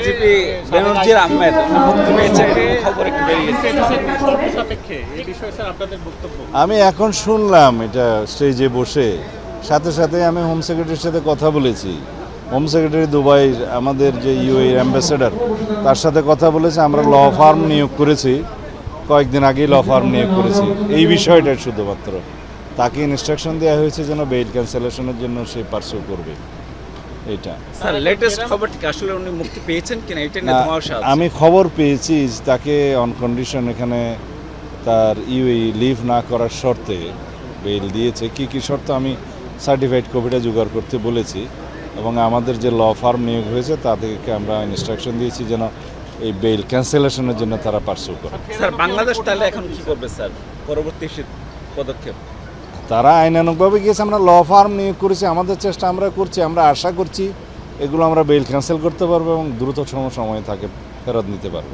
আইনজীবী বেনজির আহমেদ মুক্তি পেয়েছে খবর একটু বেরিয়েছে। আমি এখন শুনলাম এটা স্টেজে বসে, সাথে সাথে আমি হোম সেক্রেটারির সাথে কথা বলেছি। হোম সেক্রেটারি দুবাইয়ের আমাদের যে ইউএই অ্যাম্বাসেডার, তার সাথে কথা বলেছে। আমরা ল ফার্ম নিয়োগ করেছি, কয়েকদিন আগেই ল ফার্ম নিয়োগ করেছি এই বিষয়টা। শুধুমাত্র তাকে ইনস্ট্রাকশন দেওয়া হয়েছে যেন বেইল ক্যান্সেলেশনের জন্য সে পার্সু করবে। এটা স্যার লেটেস্ট খবরটি কি আসলে উনি মুক্তি পেয়েছেন কিনা এটা নিয়ে ধোঁয়াশা আছে। আমি খবর পেয়েছি তাকে অন কন্ডিশন এখানে তার ইউএই লিভ না করার শর্তে বেইল দিয়েছে। কি কি শর্ত আমি সার্টিফাইড কপিটা জোগাড় করতে বলেছি, এবং আমাদের যে ল ফার্ম নিয়োগ হয়েছে তাদেরকে আমরা ইনস্ট্রাকশন দিয়েছি যেন এই বেইল ক্যান্সেলেশনের জন্য তারা পার্সু করে। স্যার বাংলাদেশ তাহলে এখন কি করবে স্যার, পরবর্তী পদক্ষেপ? তারা আইনানুগভাবে গিয়েছে, আমরা ল ফার্ম নিয়োগ করেছি, আমাদের চেষ্টা আমরা করছি। আমরা আশা করছি এগুলো আমরা বেইল ক্যান্সেল করতে পারবো এবং দ্রুত সময়ে তাকে ফেরত নিতে পারবো।